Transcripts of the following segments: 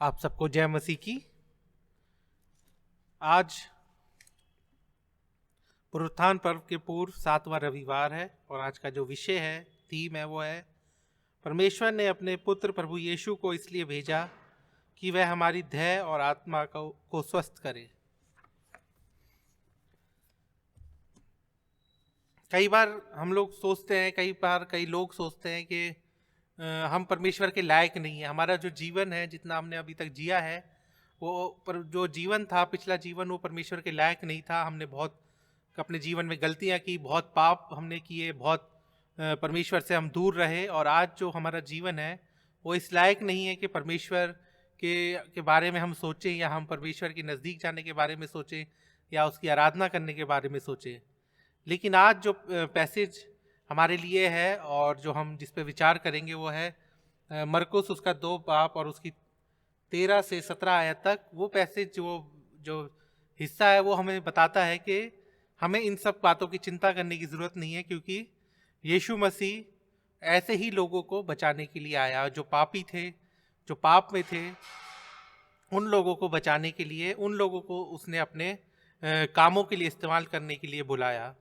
आप सबको जय मसीह की। आज पुनरुत्थान पर्व के पूर्व 7वां रविवार है और आज का जो विषय है, थीम है, वो है परमेश्वर ने अपने पुत्र प्रभु यीशु को इसलिए भेजा कि वह हमारी देह और आत्मा को स्वस्थ करे। कई बार हम लोग सोचते हैं, कई लोग सोचते हैं कि हम परमेश्वर के लायक नहीं है। हमारा जो जीवन है, जितना हमने अभी तक जिया है, वो पर जो जीवन था, पिछला जीवन, वो परमेश्वर के लायक नहीं था। हमने बहुत अपने जीवन में गलतियां की, बहुत पाप हमने किए, बहुत परमेश्वर से हम दूर रहे। और आज जो हमारा जीवन है वो इस लायक नहीं है कि परमेश्वर के बारे में हम सोचें, या हम परमेश्वर के नज़दीक जाने के बारे में सोचें, या उसकी आराधना करने के बारे में सोचें। लेकिन आज जो पैसेज हमारे लिए है और जो हम जिस पे विचार करेंगे वो है मरकुस उसका 2 बाब और उसकी 13 से 17 आयत तक। वो पैसेज जो हिस्सा है वो हमें बताता है कि हमें इन सब बातों की चिंता करने की ज़रूरत नहीं है, क्योंकि यीशु मसीह ऐसे ही लोगों को बचाने के लिए आया, जो पापी थे, जो पाप में थे, उन लोगों को बचाने के लिए, उन लोगों को उसने अपने कामों के लिए इस्तेमाल करने के लिए बुलाया।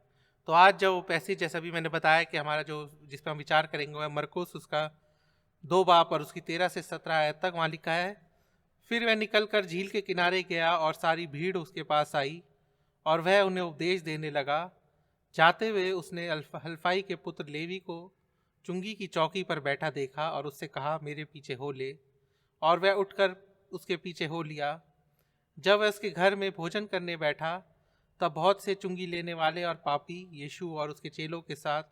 तो आज जो पैसेज, जैसा भी मैंने बताया कि हमारा जो जिस पर हम विचार करेंगे वह मरकुस उसका 2 बाब और उसकी 13 से 17 आयत तक। वहाँ लिखा है, फिर वह निकलकर झील के किनारे गया और सारी भीड़ उसके पास आई और वह उन्हें उपदेश देने लगा। जाते हुए उसने हल्फाई के पुत्र लेवी को चुंगी की चौकी पर बैठा देखा और उससे कहा, मेरे पीछे हो ले। और वह उठकर उसके पीछे हो लिया। जब वह उसके घर में भोजन करने बैठा, तब बहुत से चुंगी लेने वाले और पापी यीशु और उसके चेलों के साथ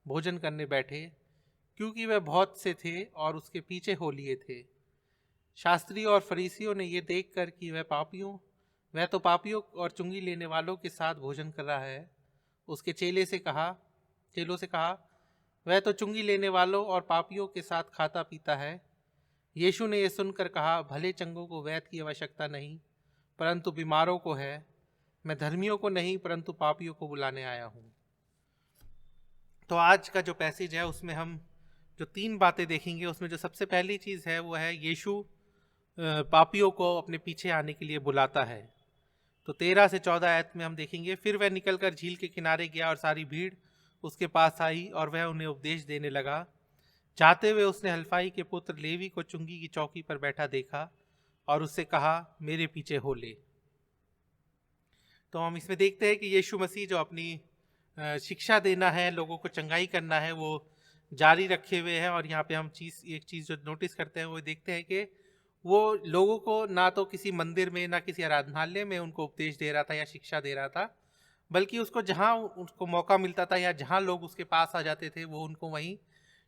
भोजन करने बैठे, क्योंकि वह बहुत से थे और उसके पीछे हो लिए थे। शास्त्री और फरीसियों ने ये देखकर कि वह तो पापियों और चुंगी लेने वालों के साथ भोजन कर रहा है, उसके चेलों से कहा, वह तो चुंगी लेने वालों और पापियों के साथ खाता पीता है। यीशु ने यह सुनकर कहा, भले चंगों को वैद्य की आवश्यकता नहीं, परंतु बीमारों को है। मैं धर्मियों को नहीं, परंतु पापियों को बुलाने आया हूँ। तो आज का जो पैसेज है उसमें हम जो 3 बातें देखेंगे, उसमें जो सबसे पहली चीज़ है वो है, यीशु पापियों को अपने पीछे आने के लिए बुलाता है। तो 13 से 14 आयत में हम देखेंगे, फिर वह निकलकर झील के किनारे गया और सारी भीड़ उसके पास आई और वह उन्हें उपदेश देने लगा। जाते हुए उसने हल्फाई के पुत्र लेवी को चुंगी की चौकी पर बैठा देखा और उससे कहा, मेरे पीछे हो ले। तो हम इसमें देखते हैं कि यीशु मसीह जो अपनी शिक्षा देना है, लोगों को चंगाई करना है, वो जारी रखे हुए हैं। और यहाँ पे हम एक चीज़ जो नोटिस करते हैं वो देखते हैं कि वो लोगों को ना तो किसी मंदिर में, ना किसी आराधनालय में उनको उपदेश दे रहा था या शिक्षा दे रहा था, बल्कि उसको जहाँ उसको मौका मिलता था या जहाँ लोग उसके पास आ जाते थे, वो उनको वहीं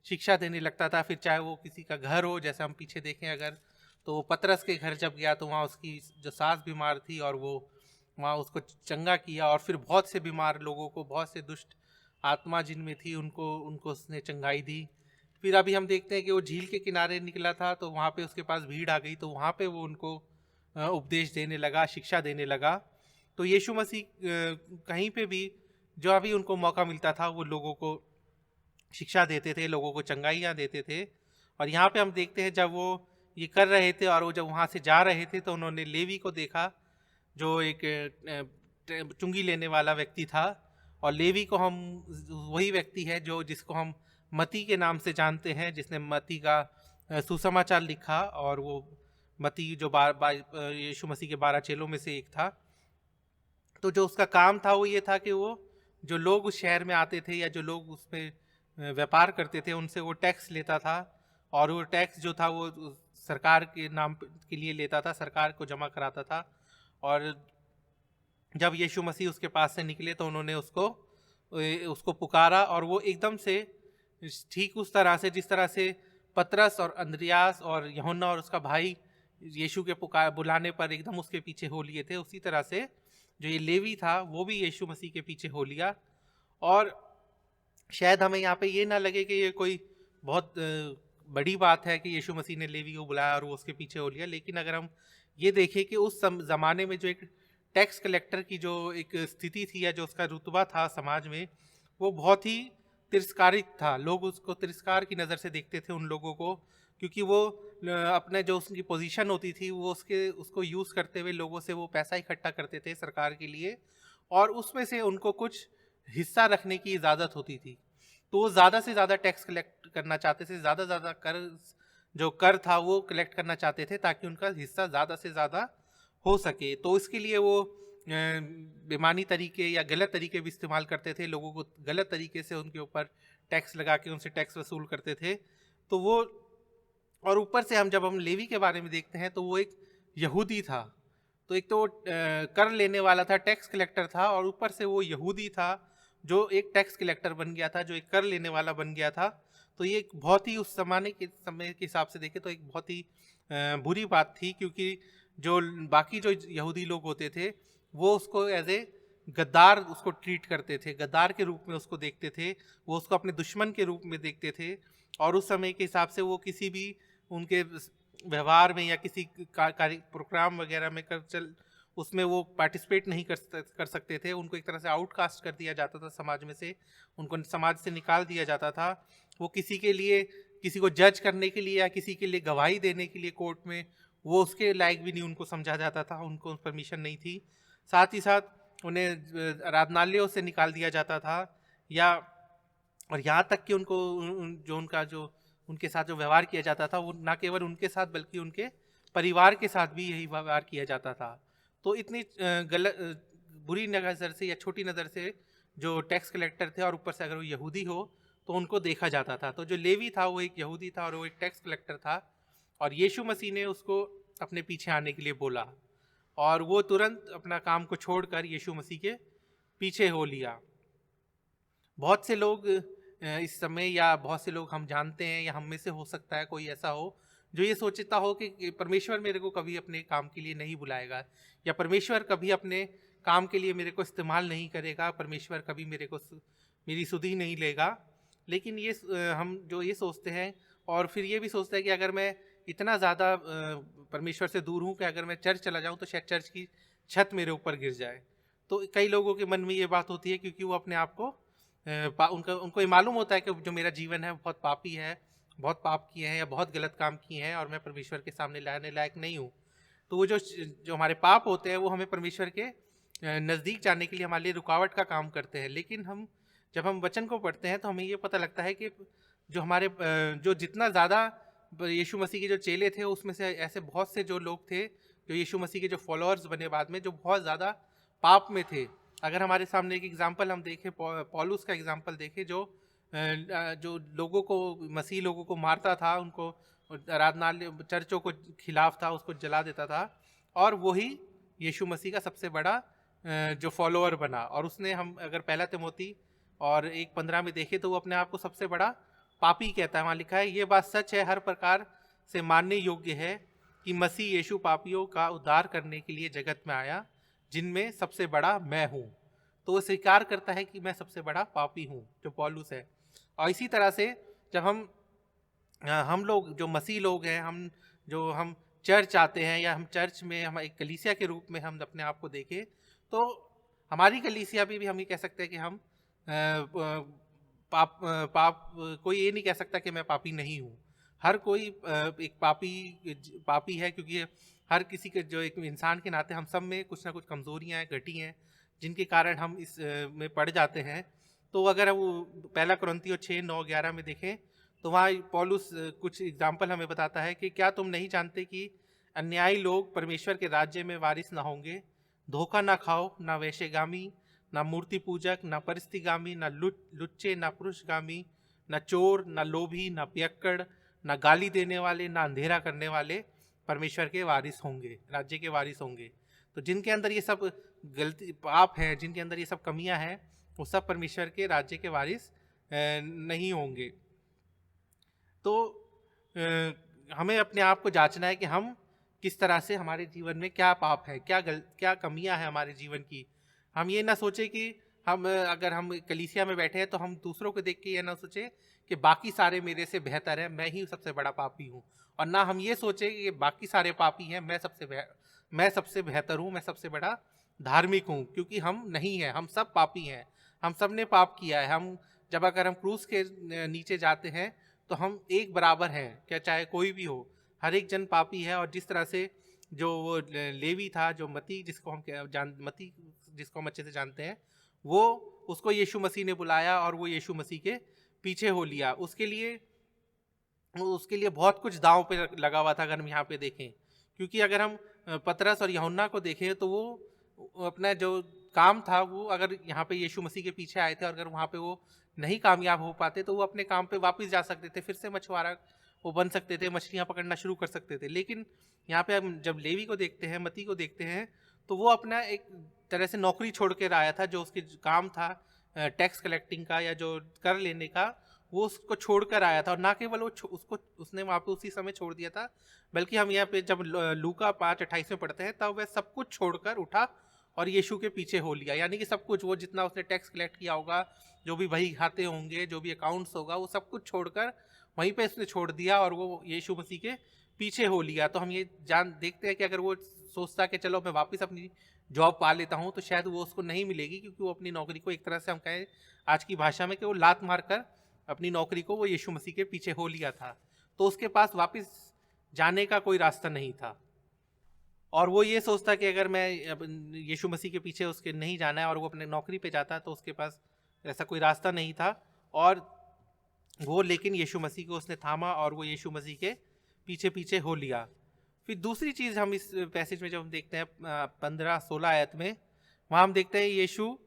शिक्षा देने लगता था। फिर चाहे वो किसी का घर हो, जैसे हम पीछे देखें अगर, तो पतरस के घर जब गया तो वहाँ उसकी जो सास बीमार थी और वो वहाँ उसको चंगा किया। और फिर बहुत से बीमार लोगों को, बहुत से दुष्ट आत्मा जिनमें थी, उनको उसने चंगाई दी। फिर अभी हम देखते हैं कि वो झील के किनारे निकला था, तो वहाँ पे उसके पास भीड़ आ गई, तो वहाँ पे वो उनको उपदेश देने लगा, शिक्षा देने लगा। तो यीशु मसीह कहीं पे भी जो अभी उनको मौका मिलता था, वो लोगों को शिक्षा देते थे, लोगों को चंगाइयाँ देते थे। और यहाँ पे हम देखते हैं जब वो ये कर रहे थे और वो जब वहाँ से जा रहे थे, तो उन्होंने लेवी को देखा, जो एक चुंगी लेने वाला व्यक्ति था। और लेवी को हम वही व्यक्ति है जिसको हम मती के नाम से जानते हैं, जिसने मती का सुसमाचार लिखा। और वो मती जो यीशु मसीह के 12 चेलों में से एक था। तो जो उसका काम था वो ये था कि वो जो लोग उस शहर में आते थे या जो लोग उसमें व्यापार करते थे, उनसे वो टैक्स लेता था। और वो टैक्स जो था वो सरकार के नाम के लिए लेता था, सरकार को जमा कराता था। और जब यीशु मसीह उसके पास से निकले तो उन्होंने उसको पुकारा, और वो एकदम से ठीक उस तरह से जिस तरह से पतरस और अंद्रियास और यूहन्ना और उसका भाई यीशु के बुलाने पर एकदम उसके पीछे हो लिए थे, उसी तरह से जो ये लेवी था वो भी यीशु मसीह के पीछे हो लिया। और शायद हमें यहाँ पे ये ना लगे कि ये कोई बहुत बड़ी बात है कि यीशु मसीह ने लेवी को बुलाया और वो उसके पीछे हो लिया। लेकिन अगर हम ये देखें कि उस ज़माने में जो एक टैक्स कलेक्टर की जो एक स्थिति थी या जो उसका रुतबा था समाज में, वो बहुत ही तिरस्कारित था। लोग उसको तिरस्कार की नज़र से देखते थे, उन लोगों को क्योंकि वो अपने जो उसकी पोजीशन होती थी वो उसको यूज़ करते हुए लोगों से वो पैसा इकट्ठा करते थे सरकार के लिए, और उसमें से उनको कुछ हिस्सा रखने की इजाज़त होती थी। तो वो ज़्यादा से ज़्यादा टैक्स कलेक्ट करना चाहते थे, ज़्यादा ज़्यादा कर था वो कलेक्ट करना चाहते थे, ताकि उनका हिस्सा ज़्यादा से ज़्यादा हो सके। तो इसके लिए वो बेईमानी तरीके या गलत तरीके भी इस्तेमाल करते थे, लोगों को गलत तरीके से उनके ऊपर टैक्स लगा के उनसे टैक्स वसूल करते थे। तो वो, और ऊपर से जब हम लेवी के बारे में देखते हैं तो वो एक यहूदी था। तो एक तो वो कर लेने वाला था, टैक्स कलेक्टर था, और ऊपर से वो यहूदी था जो एक टैक्स कलेक्टर बन गया था, जो एक कर लेने वाला बन गया था। तो ये एक बहुत ही उस समय के हिसाब से देखें तो एक बहुत ही बुरी बात थी, क्योंकि जो बाकी जो यहूदी लोग होते थे वो उसको एज ए गद्दार उसको ट्रीट करते थे, गद्दार के रूप में उसको देखते थे, वो उसको अपने दुश्मन के रूप में देखते थे। और उस समय के हिसाब से वो किसी भी उनके व्यवहार में या किसी कार्य प्रोग्राम वगैरह में उसमें वो पार्टिसिपेट नहीं कर सकते थे। उनको एक तरह से आउटकास्ट कर दिया जाता था समाज में से, उनको समाज से निकाल दिया जाता था। वो किसी को जज करने के लिए या किसी के लिए गवाही देने के लिए कोर्ट में वो उसके लायक भी नहीं उनको समझा जाता था, उनको परमिशन नहीं थी। साथ ही साथ उन्हें आराधनालयों से निकाल दिया जाता था, या और यहाँ तक कि उनको जो उनके साथ जो व्यवहार किया जाता था वो ना केवल उनके साथ बल्कि उनके परिवार के साथ भी यही व्यवहार किया जाता था। तो इतनी बुरी नज़र से या छोटी नज़र से जो टैक्स कलेक्टर थे, और ऊपर से अगर वो यहूदी हो तो उनको देखा जाता था। तो जो लेवी था वो एक यहूदी था और वो एक टैक्स कलेक्टर था, और यीशु मसीह ने उसको अपने पीछे आने के लिए बोला, और वो तुरंत अपना काम को छोड़कर यीशु मसीह के पीछे हो लिया। बहुत से लोग इस समय, या बहुत से लोग हम जानते हैं, या हम में से हो सकता है कोई ऐसा हो जो ये सोचता हो कि परमेश्वर मेरे को कभी अपने काम के लिए नहीं बुलाएगा, या परमेश्वर कभी अपने काम के लिए मेरे को इस्तेमाल नहीं करेगा, परमेश्वर कभी मेरी सुधि नहीं लेगा। लेकिन हम जो ये सोचते हैं, और फिर ये भी सोचते हैं कि अगर मैं इतना ज़्यादा परमेश्वर से दूर हूँ कि अगर मैं चर्च चला जाऊँ तो शायद चर्च की छत मेरे ऊपर गिर जाए। तो कई लोगों के मन में ये बात होती है, क्योंकि वो अपने आप को उनको ये मालूम होता है कि जो मेरा जीवन है बहुत पापी है, बहुत पाप किए हैं या बहुत गलत काम किए हैं, और मैं परमेश्वर के सामने लाने लायक नहीं हूँ। तो वो जो हमारे पाप होते हैं वो हमें परमेश्वर के नज़दीक जाने के लिए हमारे लिए रुकावट का काम करते हैं। लेकिन जब हम वचन को पढ़ते हैं तो हमें ये पता लगता है कि जो जितना ज़्यादा यीशु मसीह के जो चेले थे, उसमें से ऐसे बहुत से जो लोग थे जो यीशु मसीह के जो फॉलोअर्स बने बाद में, जो बहुत ज़्यादा पाप में थे। अगर हमारे सामने एक एग्जाम्पल हम देखें, पौलुस का एग्जाम्पल देखें, जो मसीह लोगों को मारता था, उनको आराधनालय चर्चों को खिलाफ था, उसको जला देता था, और वही यीशु मसीह का सबसे बड़ा जो फॉलोअर बना। और उसने, हम अगर पहला तिमोथी और 1:15 में देखें तो वो अपने आप को सबसे बड़ा पापी कहता है। वहाँ लिखा है, ये बात सच है, हर प्रकार से मानने योग्य है कि मसीह यीशु पापियों का उद्धार करने के लिए जगत में आया, जिनमें सबसे बड़ा मैं हूँ। तो वो स्वीकार करता है कि मैं सबसे बड़ा पापी हूँ, जो पौलुस है। और इसी तरह से जब हम लोग जो मसीह लोग हैं, हम चर्च आते हैं, या हम चर्च में हम एक कलीसिया के रूप में हम अपने आप को देखें, तो हमारी कलीसिया भी हम ये कह सकते हैं कि हम कोई ये नहीं कह सकता कि मैं पापी नहीं हूँ। हर कोई एक पापी है, क्योंकि हर किसी के, जो एक इंसान के नाते हम सब में कुछ ना कुछ कमजोरियाँ हैं, घटी हैं, जिनके कारण हम इस में पड़ जाते हैं। तो अगर वो पहला कुरिन्थियों 6:9-11 में देखें तो वहाँ पौलुस कुछ एग्जाम्पल हमें बताता है कि क्या तुम नहीं जानते कि अन्यायी लोग परमेश्वर के राज्य में वारिस ना होंगे। धोखा ना खाओ, ना वैश्यगामी, ना मूर्ति पूजक, ना परिस्थिगामी, ना लुच्चे, ना पुरुषगामी, ना चोर, ना लोभी, ना पियक्कड़, ना गाली देने वाले, ना अंधेरा करने वाले परमेश्वर के वारिस होंगे, राज्य के वारिस होंगे। तो जिनके अंदर ये सब गलती पाप हैं, जिनके अंदर ये सब कमियां हैं, वो सब परमेश्वर के राज्य के वारिस नहीं होंगे। तो हमें अपने आप को जांचना है कि हम किस तरह से, हमारे जीवन में क्या पाप है, क्या कमियां हैं हमारे जीवन की। हम ये ना सोचे कि अगर हम कलीसिया में बैठे हैं तो हम दूसरों को देख के ये ना सोचे कि बाकी सारे मेरे से बेहतर हैं, मैं ही सबसे बड़ा पापी हूँ, और ना हम ये सोचे कि बाकी सारे पापी हैं, मैं सबसे बेहतर हूँ, मैं सबसे बड़ा धार्मिक हूँ, क्योंकि हम नहीं हैं, हम सब पापी हैं, हम सब ने पाप किया है। अगर हम क्रूस के नीचे जाते हैं तो हम एक बराबर हैं, क्या चाहे कोई भी हो, हर एक जन पापी है। और जिस तरह से जो वो लेवी था, जो मती जिसको हम मती जिसको हम अच्छे से जानते हैं, वो उसको यीशु मसीह ने बुलाया और वो यीशु मसीह के पीछे हो लिया। उसके लिए बहुत कुछ दांव पे लगा हुआ था, अगर हम यहाँ पे देखें। क्योंकि अगर हम पतरस और यूहन्ना को देखें तो वो अपना जो काम था, वो अगर यहाँ पे यीशु मसीह के पीछे आए थे और अगर वहाँ पे वो नहीं कामयाब हो पाते तो वो अपने काम पे वापस जा सकते थे, फिर से मछुआरा वो बन सकते थे, मछलियाँ पकड़ना शुरू कर सकते थे। लेकिन यहाँ पे हम जब लेवी को देखते हैं, मती को देखते हैं, तो वो अपना एक तरह से नौकरी छोड़ कर आया था, जो उसके काम था टैक्स कलेक्टिंग का या जो कर लेने का, वो उसको छोड़कर आया था। और ना केवल वो उसको उसने वहाँ पे उसी समय छोड़ दिया था, बल्कि हम यहाँ पे जब लूका 5:28 में पढ़ते हैं, तब वह सब कुछ छोड़कर उठा और यीशु के पीछे हो लिया। यानी कि सब कुछ, वो जितना उसने टैक्स कलेक्ट किया होगा, जो भी बही खाते होंगे, जो भी अकाउंट्स होगा, वो सब कुछ छोड़कर वहीं पे उसने छोड़ दिया और वो यीशु मसीह के पीछे हो लिया। तो हम ये देखते हैं कि अगर वो सोचता कि चलो मैं वापस अपनी जॉब पा लेता हूँ, तो शायद वो उसको नहीं मिलेगी, क्योंकि वो अपनी नौकरी को एक तरह से हम कहें आज की भाषा में कि वो लात मार कर अपनी नौकरी को वो यीशु मसीह के पीछे हो लिया था। तो उसके पास वापस जाने का कोई रास्ता नहीं था। और वो ये सोचता कि अगर मैं यीशु मसीह के पीछे उसके नहीं जाना है और वो अपने नौकरी पे जाता, तो उसके पास ऐसा कोई रास्ता नहीं था। और वो लेकिन यीशु मसीह को उसने थामा और वो यीशु मसीह के पीछे पीछे हो लिया। फिर दूसरी चीज़ हम इस पैसेज में जब हम देखते हैं 15-16 आयत में, वहाँ हम देखते हैं यीशु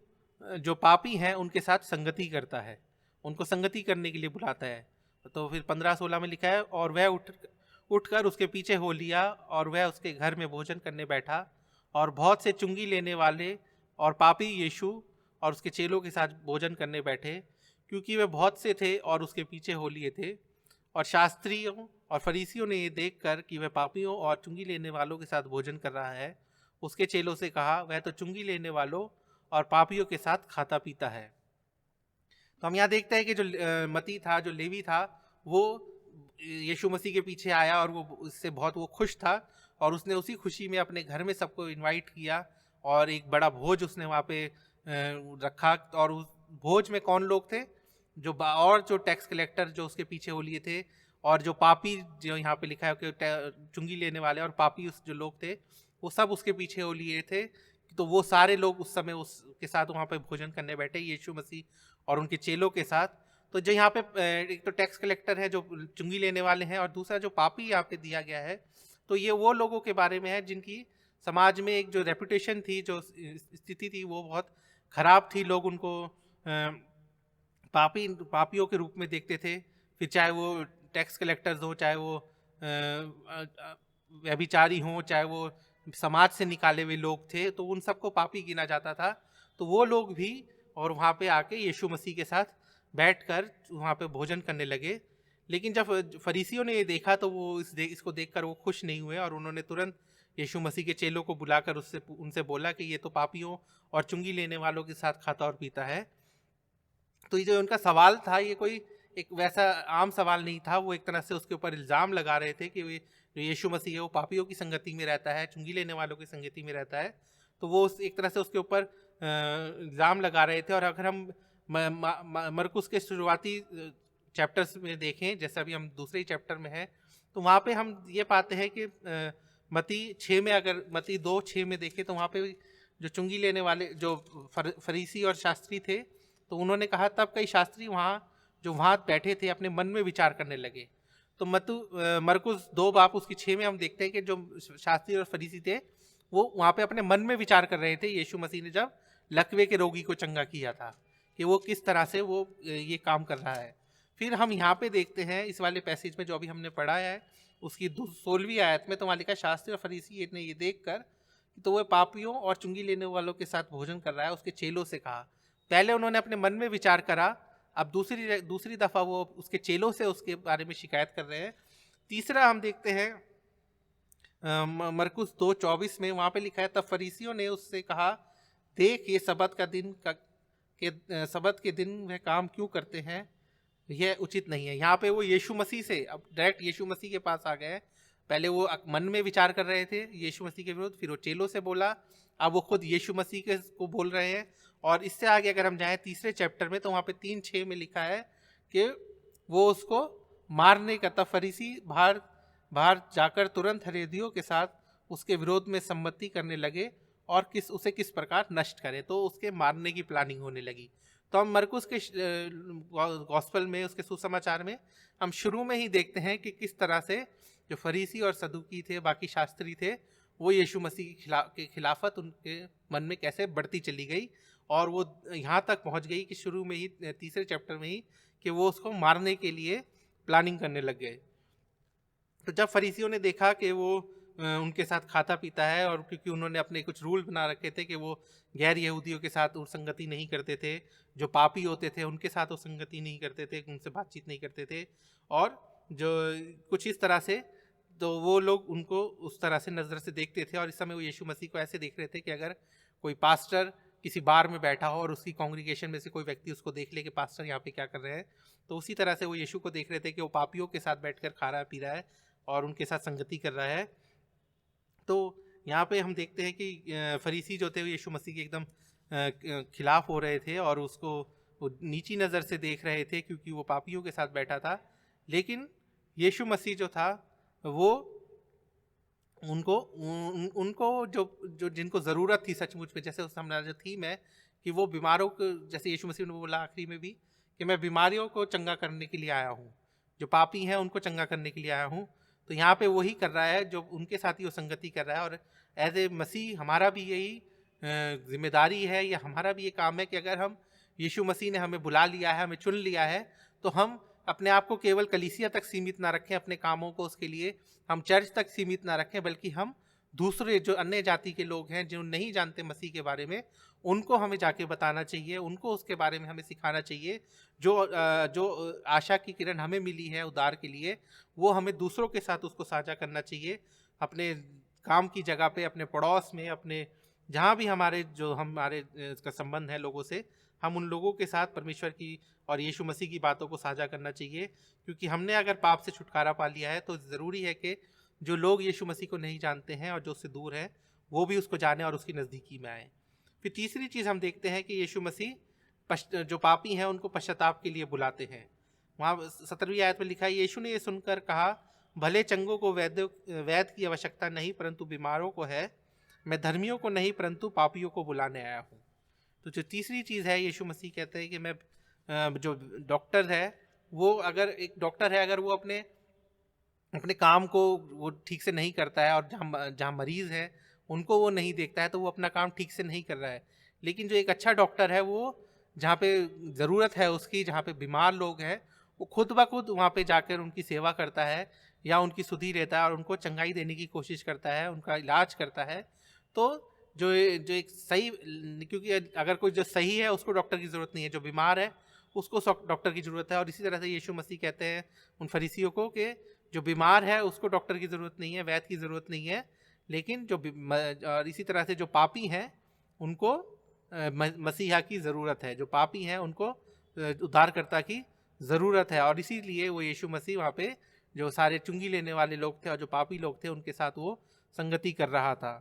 जो पापी हैं उनके साथ संगति करता है, उनको संगति करने के लिए बुलाता है। तो फिर 15-16 में लिखा है, और वह उठकर उसके पीछे हो लिया और वह उसके घर में भोजन करने बैठा। और बहुत से चुंगी लेने वाले और पापी यीशु और उसके चेलों के साथ भोजन करने बैठे, क्योंकि वे बहुत से थे और उसके पीछे हो लिए थे। और शास्त्रियों और फरीसियों ने ये देखकर कि वह पापियों और चुंगी लेने वालों के साथ भोजन कर रहा है, उसके चेलों से कहा, वह तो चुंगी लेने वालों और पापियों के साथ खाता पीता है। तो हम यहाँ देखते हैं कि जो मती था, जो लेवी था, वो यीशु मसीह के पीछे आया और वो उससे बहुत वो खुश था। और उसने उसी खुशी में अपने घर में सबको इनवाइट किया और एक बड़ा भोज उसने वहाँ पे रखा। और उस भोज में कौन लोग थे? और जो टैक्स कलेक्टर जो उसके पीछे हो लिए थे, और जो पापी, जो यहाँ पे लिखा है कि चुंगी लेने वाले और पापी उस जो लोग थे, वो सब उसके पीछे हो लिए थे। तो वो सारे लोग उस समय उसके साथ वहाँ पे भोजन करने बैठे, यीशु मसीह और उनके चेलों के साथ। तो जो यहाँ पे एक तो टैक्स कलेक्टर है जो चुंगी लेने वाले हैं, और दूसरा जो पापी यहाँ पे दिया गया है, तो ये वो लोगों के बारे में है जिनकी समाज में एक जो रेपुटेशन थी, जो स्थिति थी, वो बहुत खराब थी। लोग उनको पापियों के रूप में देखते थे। फिर चाहे वो टैक्स कलेक्टर्स हो, चाहे वो व्यभिचारी हों, चाहे वो समाज से निकाले हुए लोग थे, तो उन सबको पापी गिना जाता था। तो वो लोग भी और वहाँ पे आके यीशु मसीह के साथ बैठकर वहाँ पे भोजन करने लगे। लेकिन जब फरीसियों ने ये देखा तो वो इसको देखकर वो खुश नहीं हुए, और उन्होंने तुरंत यीशु मसीह के चेलों को बुलाकर उनसे बोला कि ये तो पापियों और चुंगी लेने वालों के साथ खाता और पीता है। तो ये जो उनका सवाल था, ये कोई एक वैसा आम सवाल नहीं था। वो एक तरह से उसके ऊपर इल्ज़ाम लगा रहे थे कि जो यीशु मसीह है वो पापियों की संगति में रहता है, चुंगी लेने वालों की संगति में रहता है। तो वो एक तरह से उसके ऊपर इल्ज़ाम लगा रहे थे। और अगर हम मरकुस के शुरुआती चैप्टर्स में देखें, जैसे अभी हम दूसरे ही चैप्टर में हैं, तो वहाँ पे हम ये पाते हैं कि मती 6 में, अगर मती 2:6 में देखें, तो वहाँ पे जो चुंगी लेने वाले जो फरीसी और शास्त्री थे, तो उन्होंने कहा, तब कई शास्त्री वहाँ बैठे थे अपने मन में विचार करने लगे। तो मरकुस 2:6 में हम देखते हैं कि जो शास्त्री और फरीसी थे, वो वहाँ पे अपने मन में विचार कर रहे थे यीशु मसीह ने जब लकवे के रोगी को चंगा किया था, कि वो किस तरह से वो ये काम कर रहा है। फिर हम यहाँ पे देखते हैं इस वाले पैसेज में जो अभी हमने पढ़ा है, उसकी 16वीं आयत में, तो वहाँ लिखा, शास्त्री और फरीसी ने ये देख कर तो वह पापियों और चुंगी लेने वालों के साथ भोजन कर रहा है, उसके चेलों से कहा। पहले उन्होंने अपने मन में विचार करा, अब दूसरी दफ़ा वो उसके चेलों से उसके बारे में शिकायत कर रहे हैं। तीसरा हम देखते हैं मरकुस 2:24 में, वहाँ पे लिखा है, तब फरीसियों ने उससे कहा, देख ये सबत के दिन वह काम क्यों करते हैं, यह उचित नहीं है। यहाँ पे वो यीशु मसीह से अब डायरेक्ट यीशु मसीह के पास आ गए। पहले वो मन में विचार कर रहे थे यीशु मसीह के विरुद्ध, फिर वो चेलों से बोला, अब वो खुद यीशु मसीह को बोल रहे हैं। और इससे आगे अगर हम जाएं तीसरे चैप्टर में, तो वहाँ पे 3:6 में लिखा है कि वो उसको मारने का, तब फरीसी बाहर बाहर जाकर तुरंत हेरोदियों के साथ उसके विरोध में सम्मति करने लगे और उसे किस प्रकार नष्ट करें, तो उसके मारने की प्लानिंग होने लगी। तो हम मरकुस के गॉस्पेल में, उसके सुसमाचार में हम शुरू में ही देखते हैं कि किस तरह से जो फरीसी और सदुकी थे, बाकी शास्त्री थे, वो यीशु मसीह की खिलाफत उनके मन में कैसे बढ़ती चली गई और वो यहाँ तक पहुँच गई कि शुरू में ही, तीसरे चैप्टर में ही, कि वो उसको मारने के लिए प्लानिंग करने लग गए। तो जब फरीसियों ने देखा कि वो उनके साथ खाता पीता है, और क्योंकि उन्होंने अपने कुछ रूल बना रखे थे कि वो गैर यहूदियों के साथ वो संगति नहीं करते थे, जो पापी होते थे उनके साथ वो संगति नहीं करते थे, उनसे बातचीत नहीं करते थे, और जो कुछ इस तरह से, तो वो लोग उनको उस तरह से नज़र से देखते थे। और इस समय वो यीशु मसीह को ऐसे देख रहे थे कि अगर कोई पास्टर किसी बार में बैठा हो और उसकी कांग्रीगेशन में से कोई व्यक्ति उसको देख ले कि पास्टर यहाँ पे क्या कर रहे हैं, तो उसी तरह से वो यीशु को देख रहे थे कि वो पापियों के साथ बैठकर खा रहा है, पी रहा है और उनके साथ संगति कर रहा है। तो यहाँ पे हम देखते हैं कि फरीसी जो थे वो यीशु मसीह के एकदम खिलाफ हो रहे थे और उसको वो नीची नज़र से देख रहे थे क्योंकि वो पापियों के साथ बैठा था। लेकिन यीशु मसीह जो था वो उनको जो जो जिनको ज़रूरत थी सचमुच में, जैसे उस हमारा जो थीम है कि वो बीमारों को, जैसे यीशु मसीह ने बोला आखिरी में भी कि मैं बीमारियों को चंगा करने के लिए आया हूँ, जो पापी हैं उनको चंगा करने के लिए आया हूँ। तो यहाँ पे वही कर रहा है जो उनके साथ ही वो संगति कर रहा है। और एज ए मसीह हमारा भी यही जिम्मेदारी है, या हमारा भी ये काम है कि अगर हम, यीशु मसीह ने हमें बुला लिया है, हमें चुन लिया है, तो हम अपने आप को केवल कलीसिया तक सीमित ना रखें, अपने कामों को उसके लिए हम चर्च तक सीमित ना रखें, बल्कि हम दूसरे जो अन्य जाति के लोग हैं जो नहीं जानते मसीह के बारे में, उनको हमें जाके बताना चाहिए, उनको उसके बारे में हमें सिखाना चाहिए। जो आशा की किरण हमें मिली है उद्धार के लिए, वो हमें दूसरों के साथ उसको साझा करना चाहिए, अपने काम की जगह पे, अपने पड़ोस में, अपने जहाँ भी हमारे इसका संबंध है लोगों से, हम उन लोगों के साथ परमेश्वर की और यीशु मसीह की बातों को साझा करना चाहिए। क्योंकि हमने अगर पाप से छुटकारा पा लिया है तो ज़रूरी है कि जो लोग यीशु मसीह को नहीं जानते हैं और जो उससे दूर हैं, वो भी उसको जाने और उसकी नज़दीकी में आए। फिर तीसरी चीज़ हम देखते हैं कि यीशु मसीह जो पापी हैं उनको पश्चाताप के लिए बुलाते हैं। वहाँ 17वीं आयत में लिखा है, यीशु ने ये सुनकर कहा, भले चंगों को वैद्य की आवश्यकता नहीं परंतु बीमारों को है, मैं धर्मियों को नहीं परंतु पापियों को बुलाने आया हूँ। तो जो तीसरी चीज़ है, यीशु मसीह कहते हैं कि मैं जो डॉक्टर है, वो अगर एक डॉक्टर है, अगर वो अपने काम को वो ठीक से नहीं करता है और जहाँ मरीज़ है उनको वो नहीं देखता है, तो वो अपना काम ठीक से नहीं कर रहा है। लेकिन जो एक अच्छा डॉक्टर है, वो जहाँ पे ज़रूरत है उसकी, जहाँ पे बीमार लोग हैं, वो खुद ब खुद वहाँ पे जाकर उनकी सेवा करता है या उनकी सुधि रहता है और उनको चंगाई देने की कोशिश करता है, उनका इलाज करता है। तो जो जो एक सही, क्योंकि अगर कोई जो सही है उसको डॉक्टर की ज़रूरत नहीं है, जो बीमार है उसको डॉक्टर की ज़रूरत है। और इसी तरह से यीशु मसीह कहते हैं उन फरीसियों को कि जो बीमार है उसको डॉक्टर की ज़रूरत नहीं है, वैद्य की ज़रूरत नहीं है, लेकिन और इसी तरह से जो पापी हैं उनको मसीहा की ज़रूरत है, जो पापी हैं उनको उद्धारकर्ता की ज़रूरत है। और इसीलिए वो यीशु मसीह वहाँ पे जो सारे चुंगी लेने वाले लोग थे और जो पापी लोग थे उनके साथ वो संगति कर रहा था।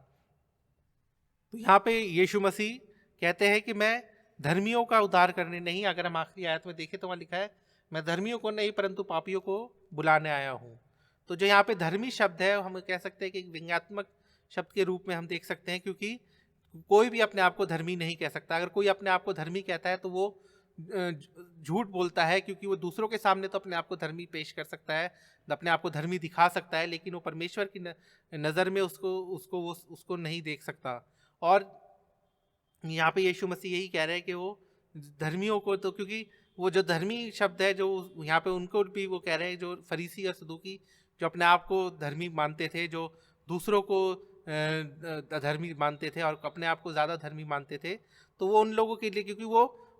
तो यहाँ पे यीशु मसीह कहते हैं कि मैं धर्मियों का उद्धार करने नहीं, अगर हम आखिरी आयत में देखें तो वहाँ लिखा है, मैं धर्मियों को नहीं परंतु पापियों को बुलाने आया हूँ। तो जो यहाँ पे धर्मी शब्द है, हम कह सकते हैं कि एक व्यंग्यात्मक शब्द के रूप में हम देख सकते हैं, क्योंकि कोई भी अपने आप को धर्मी नहीं कह सकता। अगर कोई अपने आप को धर्मी कहता है तो वो झूठ बोलता है, क्योंकि वो दूसरों के सामने तो अपने आप को धर्मी पेश कर सकता है, अपने आप को धर्मी दिखा सकता है, लेकिन वो परमेश्वर की नज़र में उसको नहीं देख सकता। और यहाँ पे यीशु मसीह यही कह रहे हैं कि वो धर्मियों को, तो क्योंकि वो जो धर्मी शब्द है जो यहाँ पे उनको भी वो कह रहे हैं, जो फरीसी और सदूकी जो अपने आप को धर्मी मानते थे, जो दूसरों को धर्मी मानते थे और अपने आप को ज़्यादा धर्मी मानते थे, तो वो उन लोगों के लिए, क्योंकि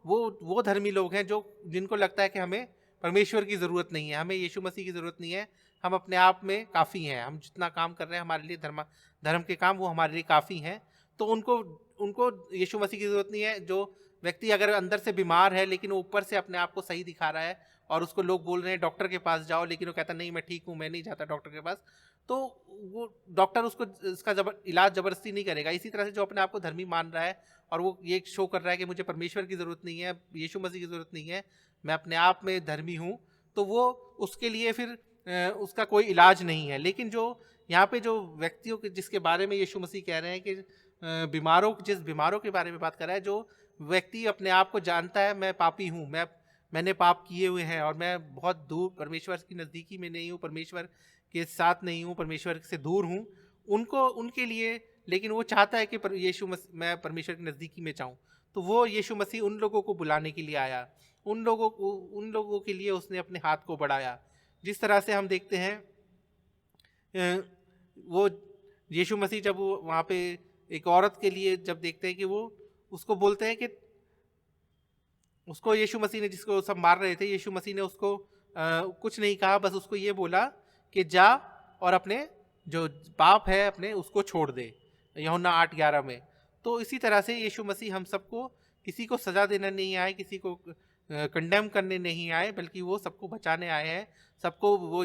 वो धर्मी लोग हैं जिनको लगता है कि हमें परमेश्वर की ज़रूरत नहीं है, हमें यीशु मसीह की ज़रूरत नहीं है, हम अपने आप में काफ़ी हैं, हम जितना काम कर रहे हैं हमारे लिए धर्म के काम वो हमारे लिए काफ़ी हैं। तो उनको यीशु मसीह की ज़रूरत नहीं है। जो व्यक्ति अगर अंदर से बीमार है लेकिन वो ऊपर से अपने आप को सही दिखा रहा है और उसको लोग बोल रहे हैं डॉक्टर के पास जाओ, लेकिन वो कहता नहीं मैं ठीक हूँ, मैं नहीं जाता डॉक्टर के पास, तो वो डॉक्टर उसको इसका इलाज ज़बरदस्ती नहीं करेगा। इसी तरह से जो अपने आप को धर्मी मान रहा है और वो ये शो कर रहा है कि मुझे परमेश्वर की ज़रूरत नहीं है, यीशु मसीह की ज़रूरत नहीं है, मैं अपने आप में धर्मी हूँ, तो वो उसके लिए फिर उसका कोई इलाज नहीं है। लेकिन जो यहाँ पे जो व्यक्तियों के जिसके बारे में यीशु मसीह कह रहे हैं कि जिस बीमारों के बारे में बात कर रहा है, जो व्यक्ति अपने आप को जानता है मैं पापी हूँ, मैंने पाप किए हुए हैं और मैं बहुत दूर परमेश्वर की नज़दीकी में नहीं हूँ, परमेश्वर के साथ नहीं हूँ, परमेश्वर से दूर हूँ, उनको उनके लिए, लेकिन वो चाहता है कि मैं परमेश्वर की नज़दीकी में जाऊँ, तो वो यीशु मसीह उन लोगों को बुलाने के लिए आया, उन लोगों के लिए उसने अपने हाथ को बढ़ाया। जिस तरह से हम देखते हैं वो यीशु मसीह जब वो वहाँ पे एक औरत के लिए जब देखते हैं कि वो उसको बोलते हैं कि उसको यीशु मसीह ने, जिसको सब मार रहे थे, यीशु मसीह ने उसको कुछ नहीं कहा, बस उसको ये बोला कि जा और अपने जो पाप है अपने उसको छोड़ दे, यूहन्ना 8:11 में। तो इसी तरह से यीशु मसीह हम सबको, किसी को सजा देना नहीं आए, किसी को कंडेम करने नहीं आए, बल्कि वो सबको बचाने आए हैं, सबको वो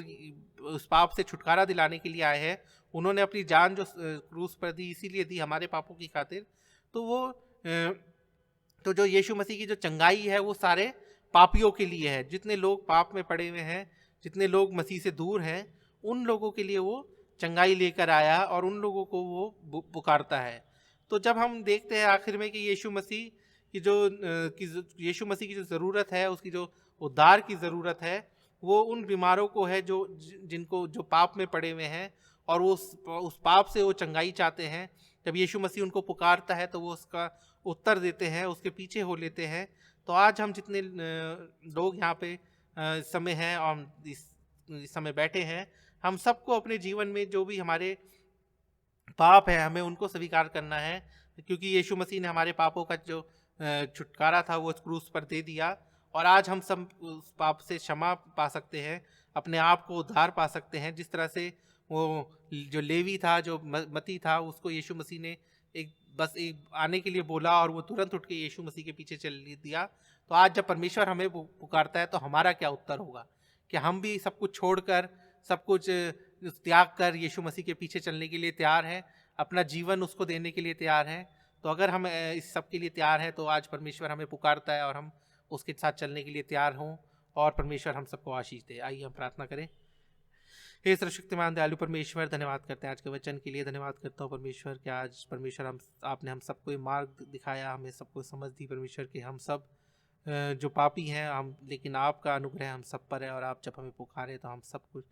उस पाप से छुटकारा दिलाने के लिए आए हैं। उन्होंने अपनी जान जो क्रूस पर दी, इसीलिए दी हमारे पापों की खातिर। तो वो तो जो यीशु मसीह की जो चंगाई है वो सारे पापियों के लिए है। जितने लोग पाप में पड़े हुए हैं, जितने लोग मसीह से दूर हैं, उन लोगों के लिए वो चंगाई लेकर आया और उन लोगों को वो पुकारता है। तो जब हम देखते हैं आखिर में कि यीशु मसीह की यीशु मसीह की जो ज़रूरत है, उसकी जो उद्धार की ज़रूरत है, वो उन बीमारों को है जिनको जो पाप में पड़े हुए हैं, और वो उस पाप से वो चंगाई चाहते हैं। जब यीशु मसीह उनको पुकारता है तो वो उसका उत्तर देते हैं, उसके पीछे हो लेते हैं। तो आज हम जितने लोग यहाँ पे इस समय हैं और इस समय बैठे हैं, हम सबको अपने जीवन में जो भी हमारे पाप है हमें उनको स्वीकार करना है, क्योंकि यीशु मसीह ने हमारे पापों का जो छुटकारा था वो क्रूस पर दे दिया, और आज हम सब उस पाप से क्षमा पा सकते हैं, अपने आप को उद्धार पा सकते हैं। जिस तरह से वो जो लेवी था, जो मती था, उसको यीशु मसीह ने बस एक आने के लिए बोला और वो तुरंत उठ के यीशु मसीह के पीछे चल दिया। तो आज जब परमेश्वर हमें पुकारता है तो हमारा क्या उत्तर होगा? कि हम भी सब कुछ छोड़कर, सब कुछ त्याग कर यीशु मसीह के पीछे चलने के लिए तैयार हैं, अपना जीवन उसको देने के लिए तैयार हैं? तो अगर हम इस सब के लिए तैयार हैं तो आज परमेश्वर हमें पुकारता है और हम उसके साथ चलने के लिए तैयार हों, और परमेश्वर हम सबको आशीष दे। आइए हम प्रार्थना करें। हे सर्वशक्तिमान दयालु परमेश्वर, धन्यवाद करते हैं आज के वचन के लिए। धन्यवाद करता हूँ परमेश्वर कि आज परमेश्वर आपने हम सबको ये मार्ग दिखाया, हमें सबको समझ दी परमेश्वर कि हम सब जो पापी हैं हम, लेकिन आपका अनुग्रह हम सब पर है, और आप जब हमें पुकारे तो हम सब कुछ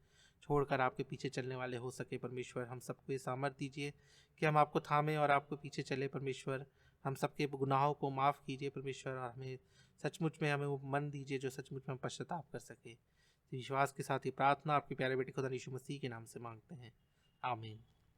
छोड़कर आपके पीछे चलने वाले हो सके। परमेश्वर हम सबको ये सामर्थ दीजिए कि हम आपको थामें और आपको पीछे चले। परमेश्वर हम सबके गुनाहों को माफ़ कीजिए परमेश्वर, और हमें सचमुच में हमें वो मन दीजिए जो सचमुच में हम पश्चाताप कर सके। विश्वास के साथ ही प्रार्थना आपके प्यारे बेटे खुदा यीशु मसीह के नाम से मांगते हैं, आमीन।